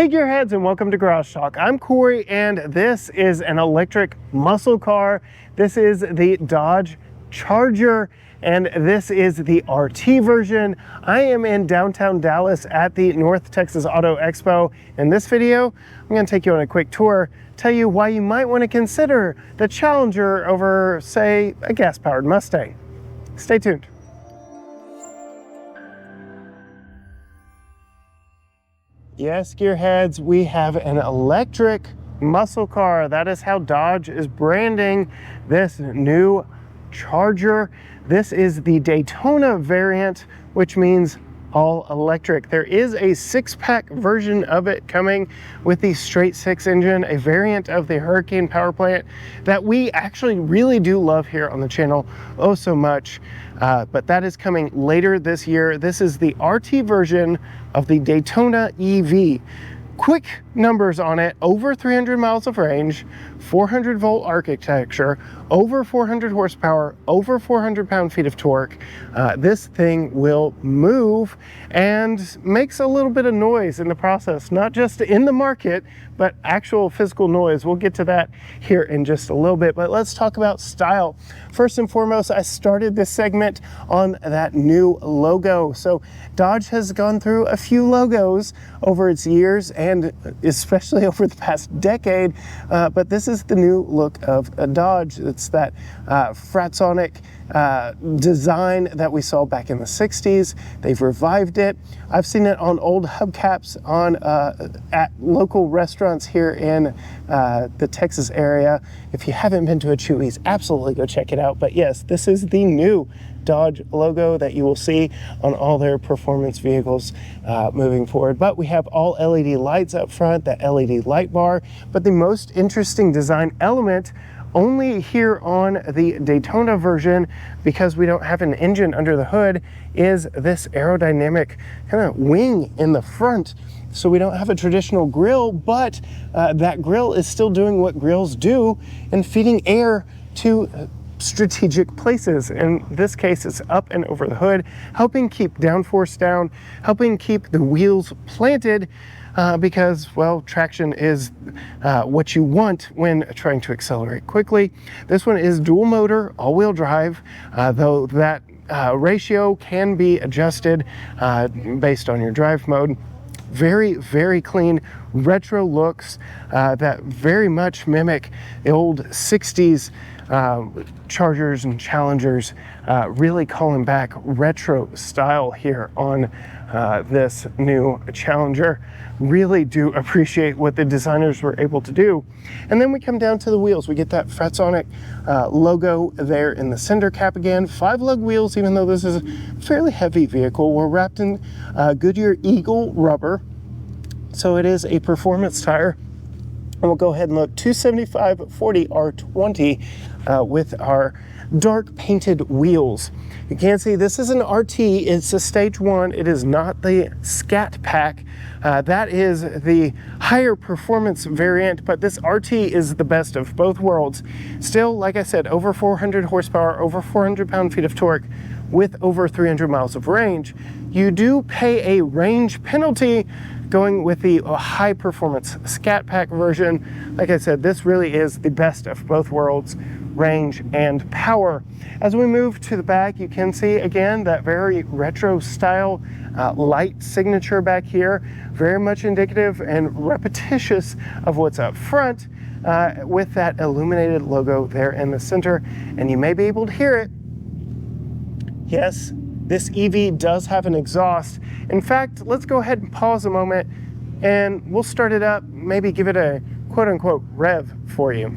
Hey gearheads, and welcome to Garage Talk. I'm Cory and this is an electric muscle car. This is the Dodge Charger and this is the RT version. I am in downtown Dallas at the North Texas Auto Expo. In this video, I'm going to take you on a quick tour, tell you why you might want to consider the Challenger over, say, a gas-powered Mustang. Stay tuned. Yes, gearheads, we have an electric muscle car. That is how Dodge is branding this new Charger. This is the Daytona variant, which means all electric. There is a six-pack version of it coming with the straight six engine, a variant of the Hurricane power plant that we actually really do love here on the channel oh so much. But that is coming later this year. This is the RT version of the Daytona EV. Quick numbers on it: over 300 miles of range, 400 volt architecture, over 400 horsepower, over 400 pound-feet of torque. This thing will move and makes a little bit of noise in the process, not just in the market, but actual physical noise. We'll get to that here in just a little bit, but let's talk about style. First and foremost, I started this segment on that new logo. So Dodge has gone through a few logos over its years and especially over the past decade, but this is the new look of a Dodge. It's that Fratsonic design that we saw back in the 60s. They've revived it. I've seen it on old hubcaps on at local restaurants here in the Texas area. If you haven't been to a Chewy's, absolutely go check it out. But yes, this is the new Dodge logo that you will see on all their performance vehicles moving forward. But we have all LED lights up front, that LED light bar. But the most interesting design element only here on the Daytona version, because we don't have an engine under the hood, is this aerodynamic kind of wing in the front. So we don't have a traditional grille, but that grille is still doing what grills do and feeding air to strategic places. In this case, it's up and over the hood, helping keep downforce down, helping keep the wheels planted, because, well, traction is what you want when trying to accelerate quickly. This one is dual motor, all-wheel drive, though that ratio can be adjusted based on your drive mode. Very, very clean retro looks that very much mimic the old 60s Chargers and Challengers, really calling back retro style here on this new Challenger. Really do appreciate what the designers were able to do. And then we come down to the wheels. We get that Fratsonic logo there in the center cap again. 5-lug wheels, even though this is a fairly heavy vehicle. We're wrapped in Goodyear Eagle rubber, so it is a performance tire. And we'll go ahead and look 275/40 R20 with our dark painted wheels. You can see this is an RT. It's a stage 1. It is not the Scat Pack. That is the higher performance variant, but this RT is the best of both worlds. Still, like I said, over 400 horsepower, over 400 pound-feet of torque with over 300 miles of range. You do pay a range penalty going with the high performance Scat Pack version. Like I said, this really is the best of both worlds, range and power. As we move to the back, you can see again that very retro style light signature back here, very much indicative and repetitious of what's up front, with that illuminated logo there in the center. And you may be able to hear it. Yes, this EV does have an exhaust. In fact, let's go ahead and pause a moment and we'll start it up, maybe give it a quote-unquote rev for you.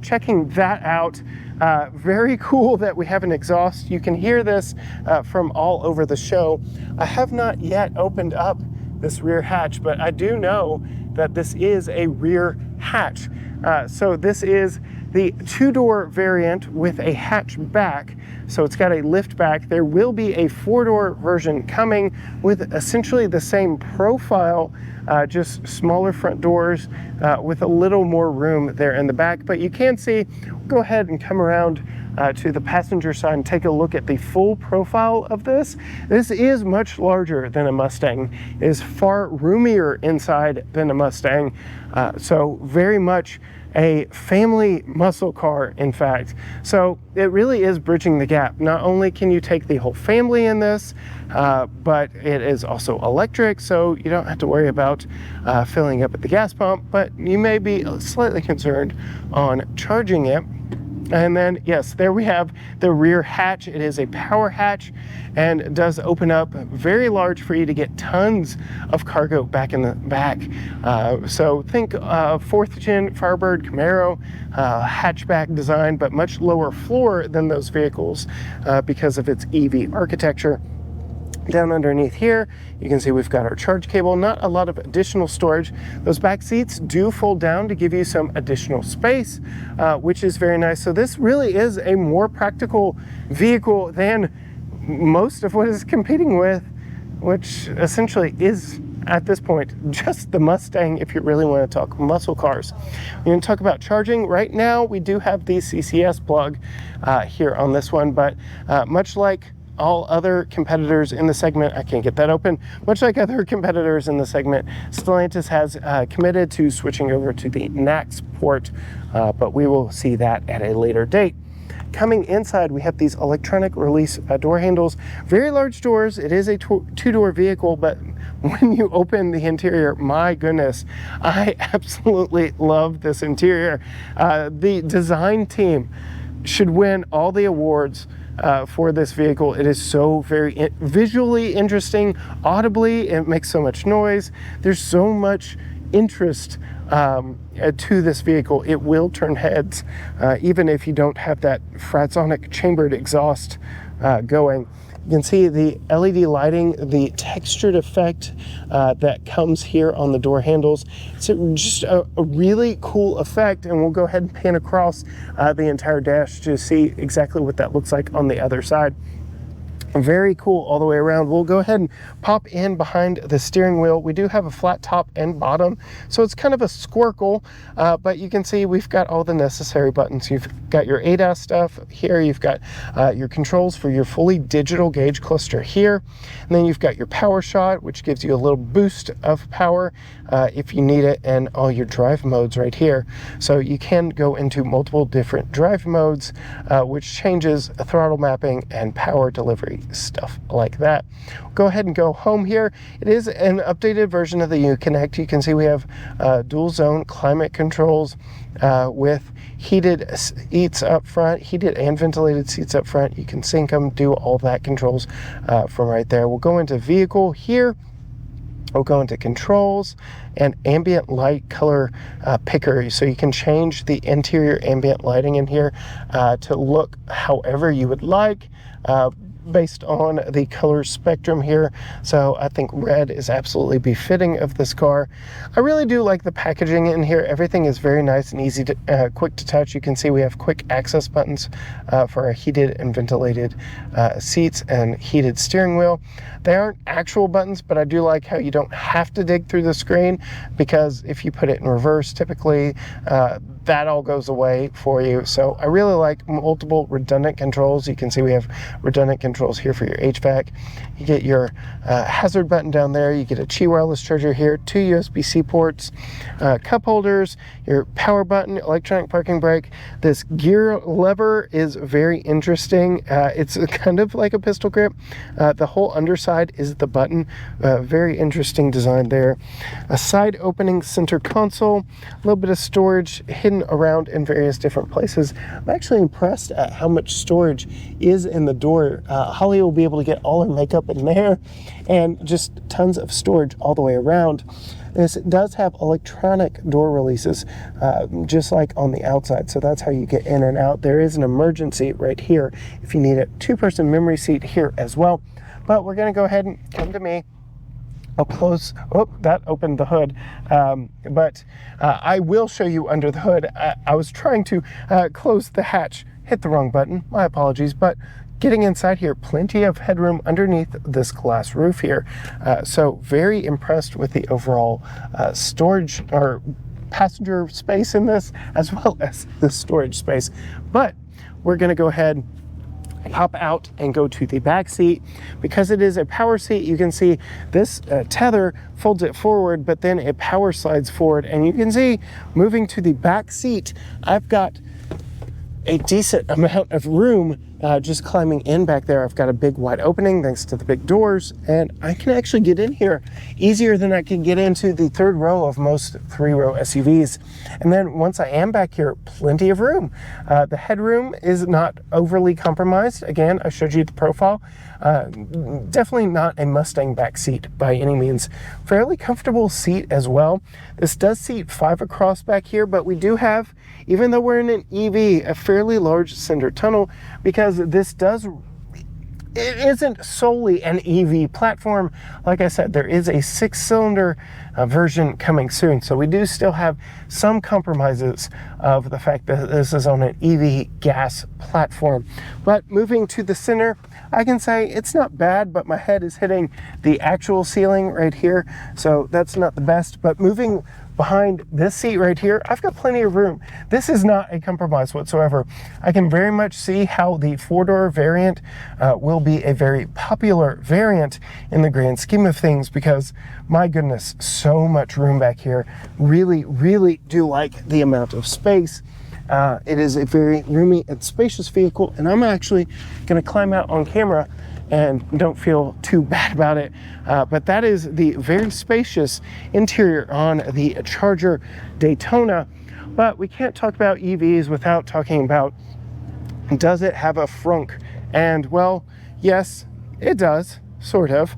Checking that out. Very cool that we have an exhaust. You can hear this from all over the show. I have not yet opened up this rear hatch, but I do know that this is a rear hatch. So this is the two-door variant with a hatchback. So it's got a lift back. There will be a four-door version coming with essentially the same profile, just smaller front doors with a little more room there in the back. But you can see, go ahead and come around to the passenger side and take a look at the full profile of this. This is much larger than a Mustang. It is far roomier inside than a Mustang. So very much a family muscle car, in fact. So it really is bridging the gap. Not only can you take the whole family in this, but it is also electric, so you don't have to worry about filling up at the gas pump, but you may be slightly concerned on charging it. And then, yes, there we have the rear hatch. It is a power hatch and does open up very large for you to get tons of cargo back in the back. So think 4th gen Firebird Camaro hatchback design, but much lower floor than those vehicles because of its EV architecture. Down underneath here, you can see we've got our charge cable, not a lot of additional storage. Those back seats do fold down to give you some additional space, which is very nice. So this really is a more practical vehicle than most of what is competing with, which essentially is, at this point, just the Mustang if you really want to talk muscle cars. We're going to talk about charging. Right now, we do have the CCS plug here on this one, but much like all other competitors in the segment, I can't get that open, much like other competitors in the segment, Stellantis has committed to switching over to the NACS port, but we will see that at a later date. Coming inside, we have these electronic release door handles, very large doors. It is a two-door vehicle, but when you open the interior, my goodness, I absolutely love this interior. The design team should win all the awards for this vehicle. It is so very visually interesting, audibly, it makes so much noise. There's so much interest to this vehicle. It will turn heads, even if you don't have that Fratsonic chambered exhaust going. You can see the LED lighting, the textured effect that comes here on the door handles. It's just a really cool effect, and we'll go ahead and pan across the entire dash to see exactly what that looks like on the other side. Very cool all the way around. We'll go ahead and pop in behind the steering wheel. We do have a flat top and bottom, so it's kind of a squircle, but you can see we've got all the necessary buttons. You've got your ADAS stuff here. You've got your controls for your fully digital gauge cluster here. And then you've got your power shot, which gives you a little boost of power if you need it, and all your drive modes right here. So you can go into multiple different drive modes, which changes throttle mapping and power delivery, stuff like that. Go ahead and go home here. It is an updated version of the Uconnect. You can see we have dual zone climate controls with heated seats up front, heated and ventilated seats up front. You can sync them, do all that controls from right there. We'll go into vehicle here. We'll go into controls and ambient light color picker. So you can change the interior ambient lighting in here to look however you would like, based on the color spectrum here. So I think red is absolutely befitting of this car. I really do like the packaging in here. Everything is very nice and easy to quick to touch. You can see we have quick access buttons for our heated and ventilated seats and heated steering wheel. They aren't actual buttons, but I do like how you don't have to dig through the screen, because if you put it in reverse, typically that all goes away for you. So I really like multiple redundant controls. You can see we have redundant controls here for your HVAC. You get your hazard button down there. You get a Qi wireless charger here, 2 USB-C ports, cup holders, your power button, electronic parking brake. This gear lever is very interesting. It's kind of like a pistol grip. The whole underside is the button. Very interesting design there. A side opening center console, a little bit of storage hidden around in various different places. I'm actually impressed at how much storage is in the door. Holly will be able to get all her makeup in there, and just tons of storage all the way around. This does have electronic door releases, just like on the outside, so that's how you get in and out. There is an emergency right here if you need it. 2-person memory seat here as well, but we're going to go ahead and come to me. I'll close, oh, that opened the hood, but I will show you under the hood. I was trying to close the hatch, hit the wrong button, my apologies, but getting inside here, plenty of headroom underneath this glass roof here. So very impressed with the overall storage or passenger space in this, as well as the storage space. But we're gonna go ahead, pop out and go to the back seat. Because it is a power seat, you can see this tether folds it forward, but then it power slides forward, and you can see moving to the back seat, I've got a decent amount of room just climbing in back there. I've got a big wide opening thanks to the big doors, and I can actually get in here easier than I can get into the third row of most 3-row SUVs. And then once I am back here, plenty of room. The headroom is not overly compromised. Again, I showed you the profile. Definitely not a Mustang back seat by any means. Fairly comfortable seat as well. This does seat 5 across back here, but we do have, even though we're in an EV, a fairly large center tunnel, because this it isn't solely an EV platform. Like I said, there is a 6-cylinder version coming soon, so we do still have some compromises of the fact that this is on an EV gas platform. But moving to the center, I can say it's not bad, but my head is hitting the actual ceiling right here, so that's not the best. But moving behind this seat right here, I've got plenty of room. This is not a compromise whatsoever. I can very much see how the 4-door variant will be a very popular variant in the grand scheme of things, because my goodness, so much room back here. Really, really do like the amount of space. It is a very roomy and spacious vehicle, and I'm actually gonna climb out on camera and don't feel too bad about it. But that is the very spacious interior on the Charger Daytona. But we can't talk about EVs without talking about, does it have a frunk? And well, yes, it does, sort of.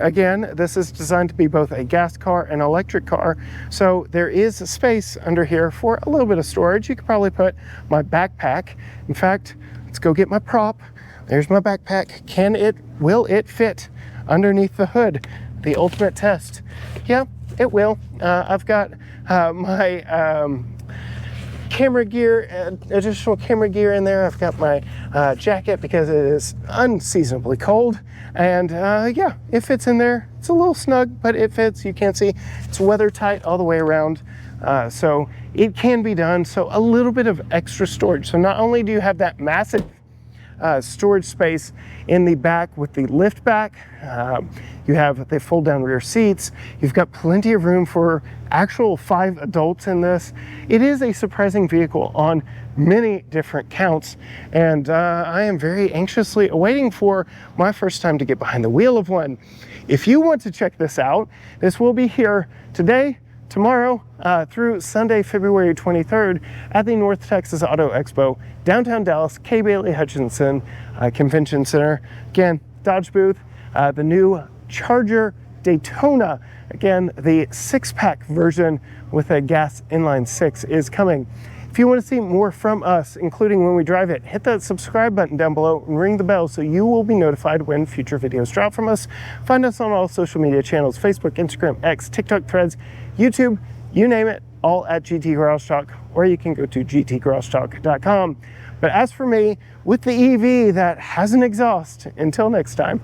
Again, this is designed to be both a gas car and electric car. So there is space under here for a little bit of storage. You could probably put my backpack. In fact, let's go get my prop. There's my backpack. Will it fit underneath the hood? The ultimate test. Yeah, it will. I've got my camera gear, additional camera gear in there. I've got my jacket because it is unseasonably cold. And yeah, it fits in there. It's a little snug, but it fits. You can't see. It's weather tight all the way around. So it can be done. So a little bit of extra storage. So not only do you have that massive storage space in the back with the lift back, you have the fold down rear seats, you've got plenty of room for actual 5 adults in this. It is a surprising vehicle on many different counts, and I am very anxiously awaiting for my first time to get behind the wheel of one. If you want to check this out, this will be here today, tomorrow, through Sunday, February 23rd at the North Texas Auto Expo, downtown Dallas, K. Bailey Hutchinson Convention Center. Again, Dodge booth, the new Charger Daytona. Again, the 6-pack version with a gas inline 6 is coming. If you want to see more from us, including when we drive it, hit that subscribe button down below and ring the bell so you will be notified when future videos drop from us. Find us on all social media channels, Facebook, Instagram, X, TikTok, Threads, YouTube, you name it, all at GT Garage Talk, or you can go to gtgaragetalk.com. But as for me, with the EV that has an exhaust, until next time.